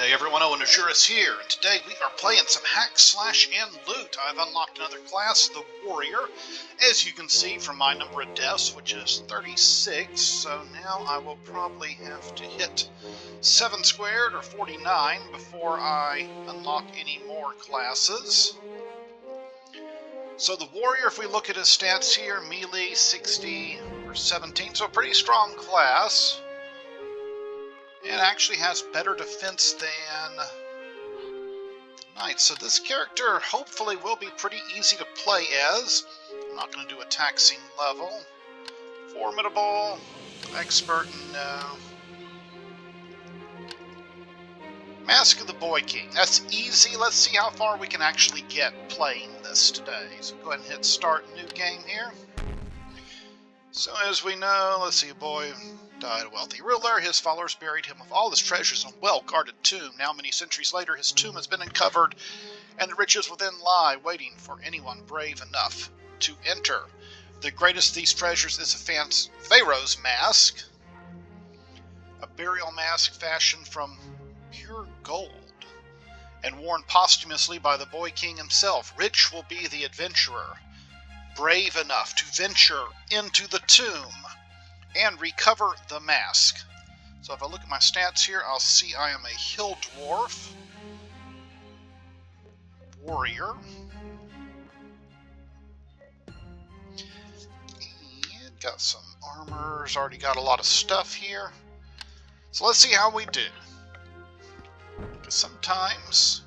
G'day everyone, Owenazuris here, and today we are playing some hack, slash, and loot. I've unlocked another class, the Warrior, as you can see from my number of deaths, which is 36, so now I will probably have to hit 7 squared, or 49, before I unlock any more classes. So the Warrior, if we look at his stats here, melee 60 or 17, so a pretty strong class. And actually has better defense than Knight. So this character hopefully will be pretty easy to play as. I'm not going to do a taxing level. Formidable. Expert, no. Mask of the Boy King. That's easy. Let's see how far we can actually get playing this today. So go ahead and hit start new game here. So as we know, let's see, a boy died a wealthy ruler. His followers buried him with all his treasures in a well-guarded tomb. Now, many centuries later, his tomb has been uncovered, and the riches within lie, waiting for anyone brave enough to enter. The greatest of these treasures is a pharaoh's mask, a burial mask fashioned from pure gold, and worn posthumously by the Boy King himself. Rich will be the adventurer, brave enough to venture into the tomb and recover the mask. So if I look at my stats here, I'll see I am a hill dwarf, warrior, and got some armors, already got a lot of stuff here. So let's see how we do. Because sometimes,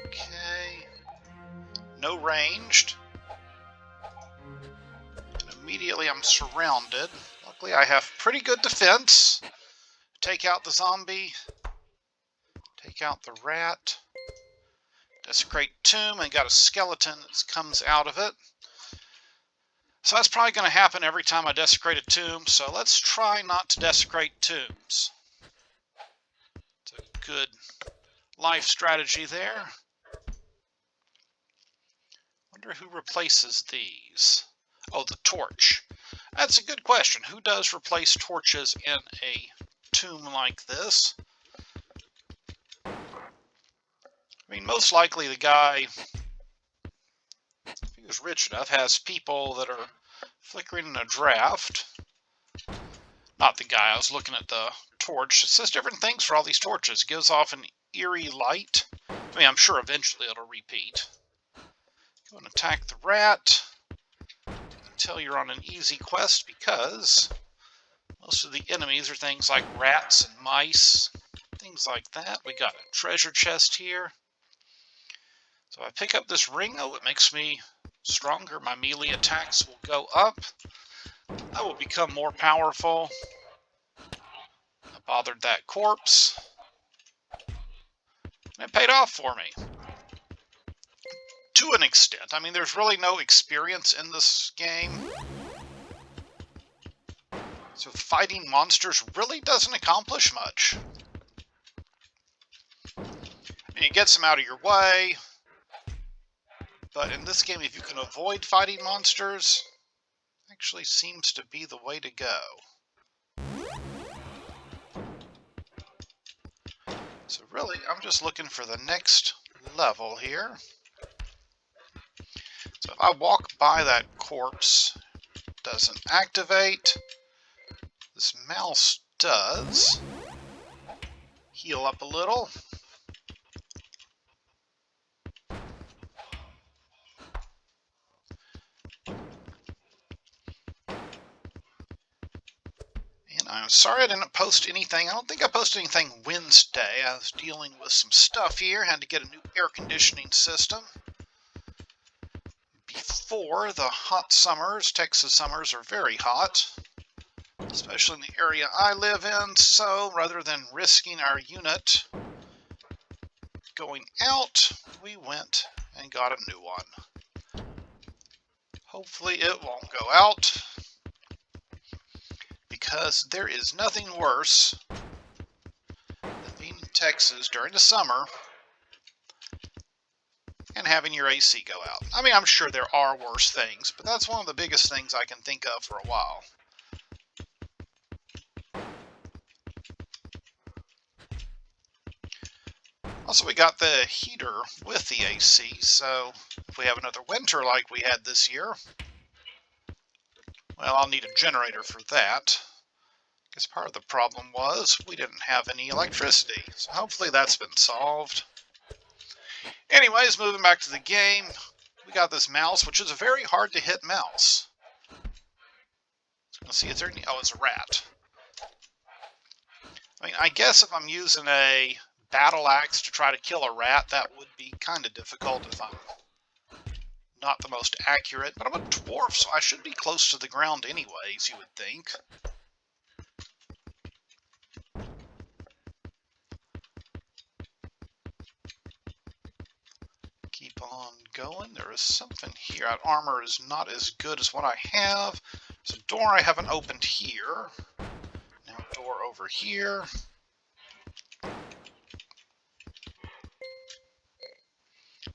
okay, no ranged. Immediately I'm surrounded. Luckily I have pretty good defense. Take out the zombie. Take out the rat. Desecrate tomb, and got a skeleton that comes out of it. So that's probably going to happen every time I desecrate a tomb, so let's try not to desecrate tombs. It's a good life strategy there. Wonder who replaces these. Oh, the torch. That's a good question. Who does replace torches in a tomb like this? I mean, most likely the guy, if he was rich enough, has people that are flickering in a draft. Not the guy. I was looking at the torch. It says different things for all these torches. It gives off an eerie light. I mean, I'm sure eventually it'll repeat. Go and attack the rat. Until you're on an easy quest, because most of the enemies are things like rats and mice, things like that. We got a treasure chest here. So I pick up this ring. Oh, it makes me stronger. My melee attacks will go up. I will become more powerful. I bothered that corpse. And it paid off for me. To an extent. I mean, there's really no experience in this game. So fighting monsters really doesn't accomplish much. I mean, it gets them out of your way. But in this game, if you can avoid fighting monsters, it actually seems to be the way to go. So really, I'm just looking for the next level here. So if I walk by that corpse, it doesn't activate. This mouse does. Heal up a little. And I'm sorry I didn't post anything. I don't think I posted anything Wednesday. I was dealing with some stuff here. Had to get a new air conditioning system. Before the hot summers, Texas summers are very hot, especially in the area I live in, so rather than risking our unit going out, we went and got a new one. Hopefully it won't go out, because there is nothing worse than being in Texas during the summer and having your AC go out. I mean, I'm sure there are worse things, but that's one of the biggest things I can think of for a while. Also, we got the heater with the AC, so if we have another winter like we had this year, well, I'll need a generator for that. Because part of the problem was we didn't have any electricity, so hopefully that's been solved. Anyways, moving back to the game, we got this mouse, which is a very hard to hit mouse. Let's see, is there any... Oh, it's a rat. I mean, I guess if I'm using a battle axe to try to kill a rat, that would be kind of difficult if I'm not the most accurate. But I'm a dwarf, so I should be close to the ground anyways, you would think. Keep on going. There is something here. That armor is not as good as what I have. There's a door I haven't opened here. Now a door over here.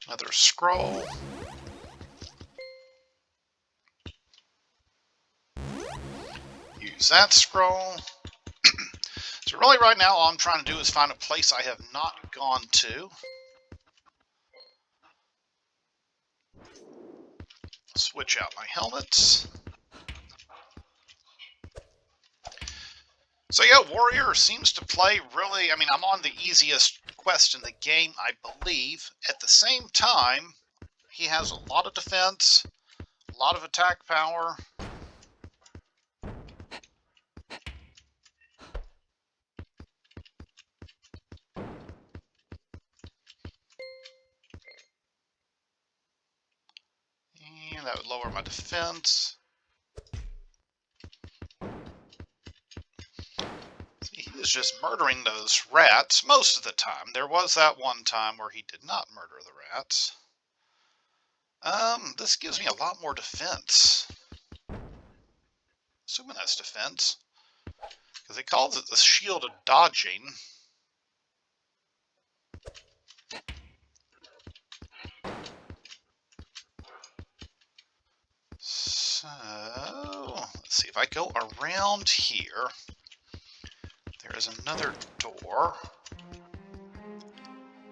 Another scroll. Use that scroll. So really right now all I'm trying to do is find a place I have not gone to. Switch out my helmets. So yeah, Warrior seems to play really, I mean, I'm on the easiest quest in the game, I believe. At the same time, he has a lot of defense, a lot of attack power. And that would lower my defense. He was just murdering those rats most of the time. There was that one time where he did not murder the rats. This gives me a lot more defense. Assuming that's defense. Because he calls it the shield of dodging. So, let's see, if I go around here, there is another door.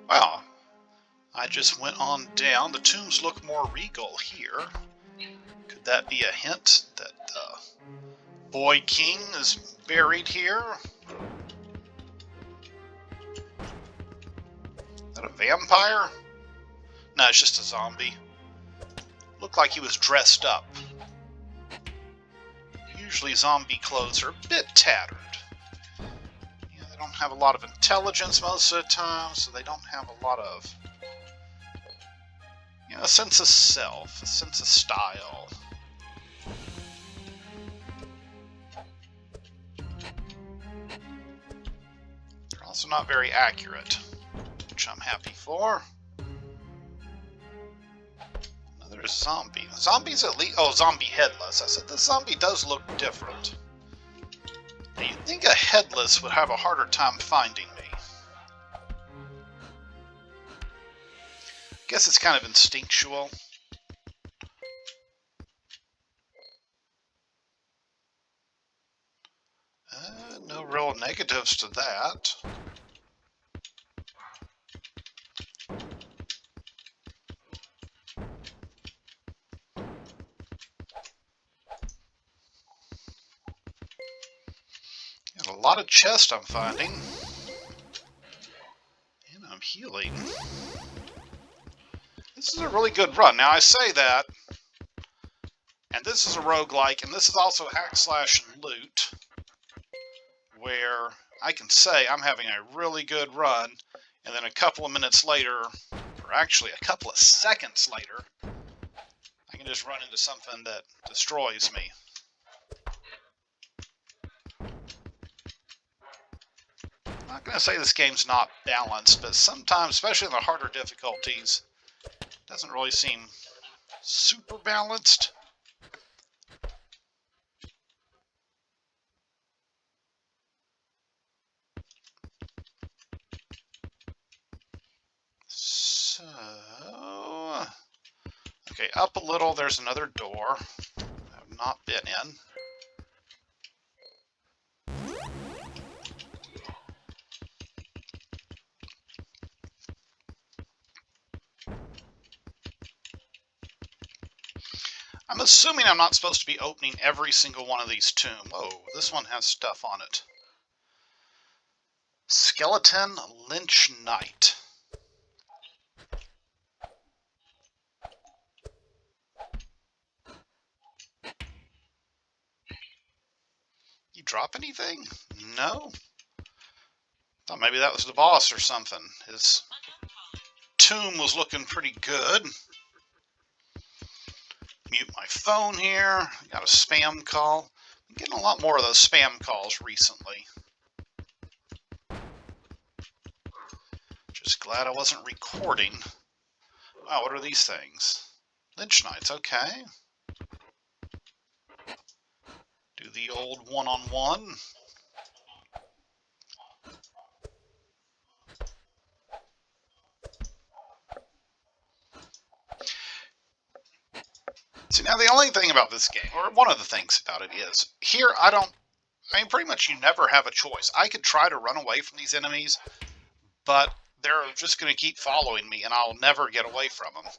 Wow, I just went on down. The tombs look more regal here. Could that be a hint that the Boy King is buried here? Is that a vampire? No, it's just a zombie. Looked like he was dressed up. Usually zombie clothes are a bit tattered. Yeah, they don't have a lot of intelligence most of the time, so they don't have a lot of, you know, a sense of self, a sense of style. They're also not very accurate, which I'm happy for. Another zombie. Zombies at least... Oh, zombie headless. I said the zombie does look different. Now, you'd think a headless would have a harder time finding me. Guess it's kind of instinctual. No real negatives to that. Got a lot of chest I'm finding. And I'm healing. This is a really good run. Now I say that, and this is a roguelike, and this is also hack slash and loot, where I can say I'm having a really good run, and then a couple of minutes later, or actually a couple of seconds later, I can just run into something that destroys me. I'm not going to say this game's not balanced, but sometimes, especially in the harder difficulties, it doesn't really seem super balanced. So, okay, up a little, there's another door I have not been in. I'm assuming I'm not supposed to be opening every single one of these tombs. Whoa, this one has stuff on it. Skeleton Lynch Knight. You drop anything? No? Thought maybe that was the boss or something. His tomb was looking pretty good. Mute my phone here. Got a spam call. I'm getting a lot more of those spam calls recently. Just glad I wasn't recording. Wow, what are these things? Lynch Knights, okay. Do the old one-on-one. See, now the only thing about this game, or one of the things about it is, here I mean, pretty much you never have a choice. I could try to run away from these enemies, but they're just going to keep following me, and I'll never get away from them.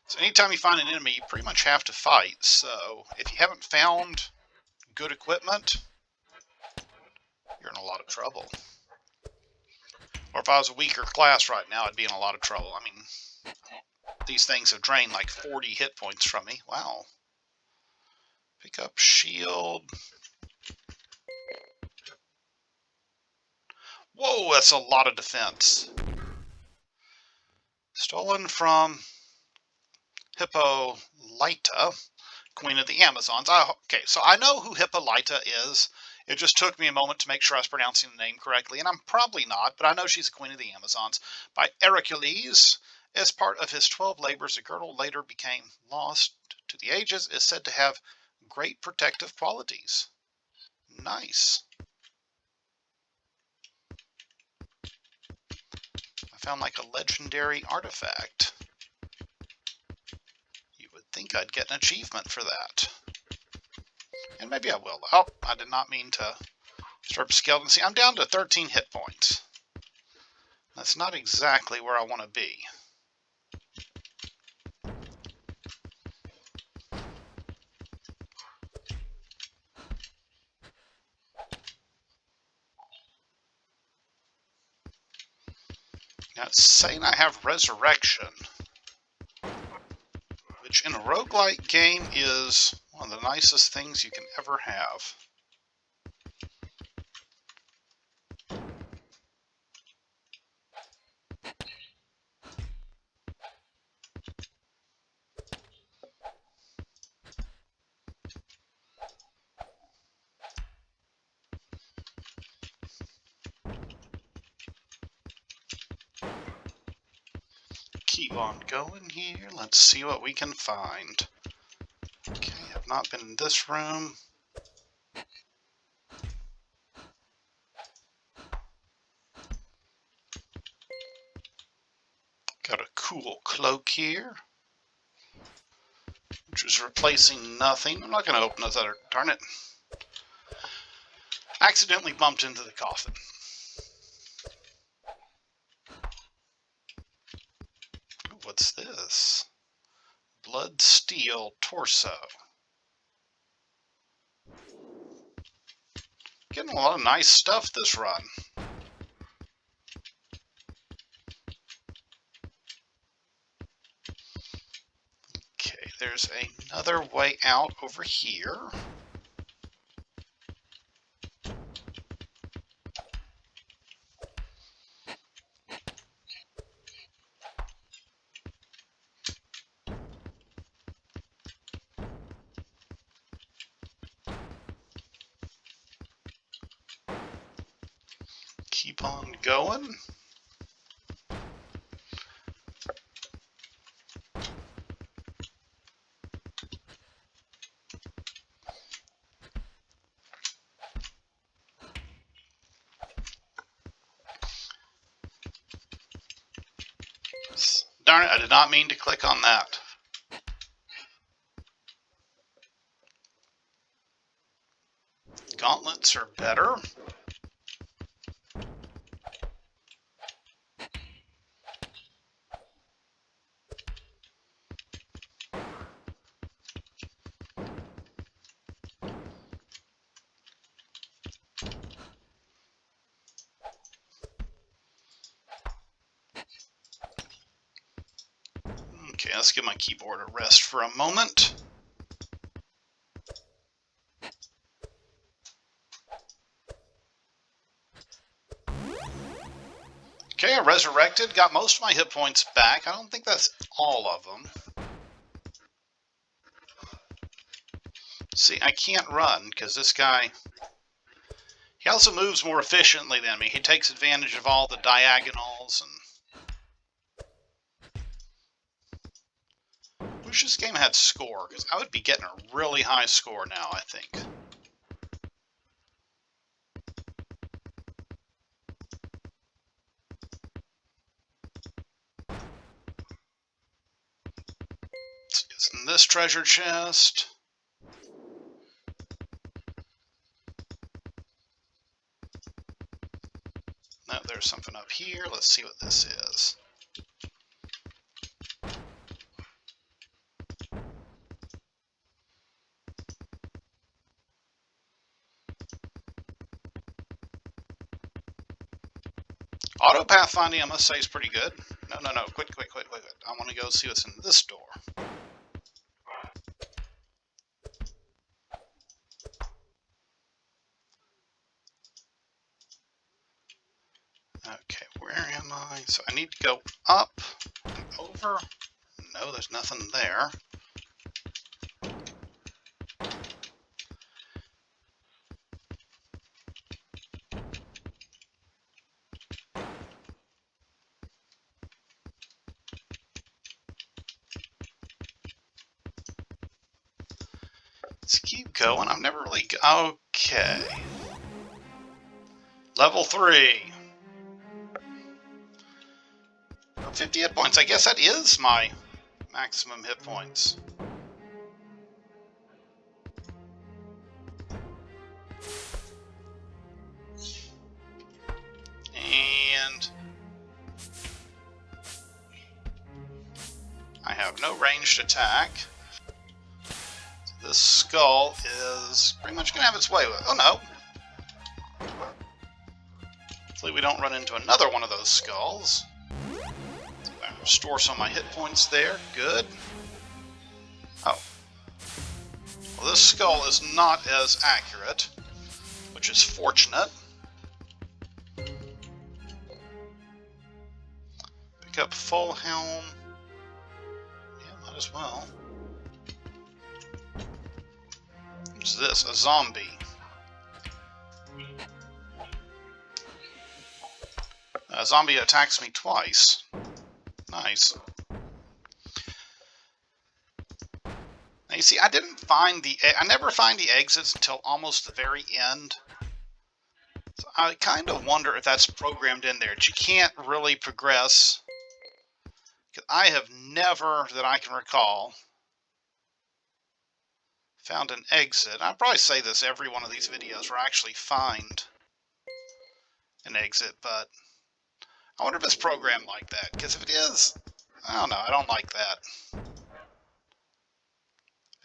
So anytime you find an enemy, you pretty much have to fight. So if you haven't found good equipment, you're in a lot of trouble. Or if I was a weaker class right now, I'd be in a lot of trouble. I mean, these things have drained like 40 hit points from me. Wow. Pick up shield. Whoa, that's a lot of defense. Stolen from Hippolyta, Queen of the Amazons. Okay, so I know who Hippolyta is. It just took me a moment to make sure I was pronouncing the name correctly, and I'm probably not, but I know she's a Queen of the Amazons. By Hercules. As part of his 12 labors, the girdle later became lost to the ages, is said to have great protective qualities. Nice. I found like a legendary artifact. You would think I'd get an achievement for that. And maybe I will. Oh, I did not mean to start skeleton. See, I'm down to 13 hit points. That's not exactly where I want to be. Now it's saying I have resurrection, which in a roguelike game is one of the nicest things you can ever have. Keep on going here. Let's see what we can find. Okay, I've not been in this room. Got a cool cloak here, which is replacing nothing. I'm not going to open this other. Darn it. Accidentally bumped into the coffin. Ooh, what's this? Blood Steel Torso. Getting a lot of nice stuff this run. Okay, there's another way out over here. Keep on going. Darn it, I did not mean to click on that. Gauntlets are better. let's give my keyboard a rest for a moment. Okay, I resurrected, got most of my hit points back. I don't think that's all of them. See, I can't run because this guy, he also moves more efficiently than me. He takes advantage of all the diagonals and wish this game had score, because I would be getting a really high score now, I think. It's in this treasure chest. No, there's something up here. Let's see what this is. Auto pathfinding, I must say, is pretty good. No, quick. I want to go see what's in this door. Okay, where am I? So I need to go up and over. No, there's nothing there. Let's keep going. I've never really... Okay. Level 3. 50 hit points. I guess that is my maximum hit points. And I have no ranged attack. This skull is pretty much going to have its way with it. Oh no! Hopefully we don't run into another one of those skulls. I restore some of my hit points there. Good. Oh. Well, this skull is not as accurate, which is fortunate. Pick up full helm. Yeah, might as well. What's this? A zombie. A zombie attacks me twice. Nice. Now you see, I never find the exits until almost the very end. So I kind of wonder if that's programmed in there. You can't really progress. Because I have never, that I can recall, found an exit. I'll probably say this every one of these videos where I actually find an exit, but I wonder if it's programmed like that. Because if it is, I don't know. I don't like that.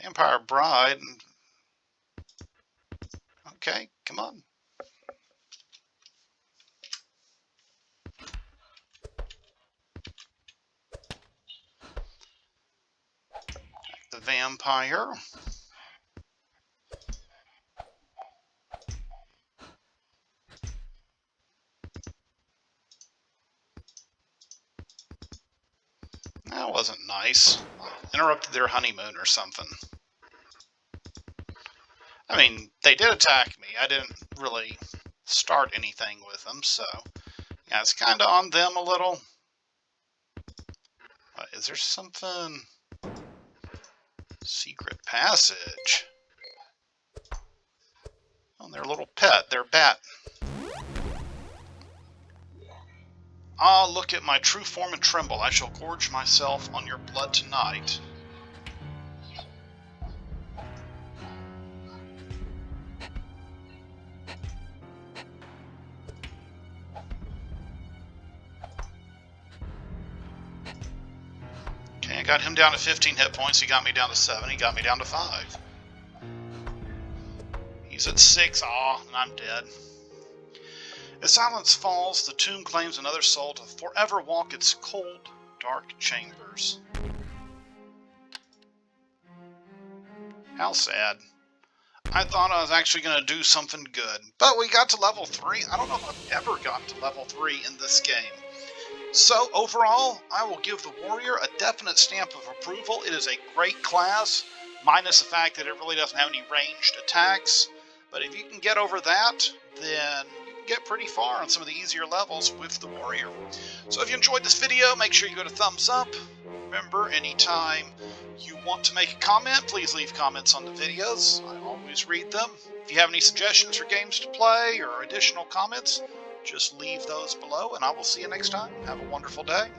Vampire Bride. Okay, come on. The vampire. That wasn't nice. Interrupted their honeymoon or something. I mean, they did attack me. I didn't really start anything with them, so yeah, it's kind of on them a little. Is there something? Secret passage. Oh, their little pet, their bat. Ah, look at my true form and tremble. I shall gorge myself on your blood tonight. Okay, I got him down to 15 hit points. He got me down to 7. He got me down to 5. He's at 6. Aw, and I'm dead. As silence falls, the tomb claims another soul to forever walk its cold, dark chambers. How sad. I thought I was actually going to do something good. But we got to level 3. I don't know if I've ever gotten to level 3 in this game. So, overall, I will give the Warrior a definite stamp of approval. It is a great class, minus the fact that it really doesn't have any ranged attacks. But if you can get over that, then you can get pretty far on some of the easier levels with the Warrior. So if you enjoyed this video, make sure you go to thumbs up. Remember, anytime you want to make a comment, please leave comments on the videos. I always read them. If you have any suggestions for games to play or additional comments, just leave those below, and I will see you next time. Have a wonderful day.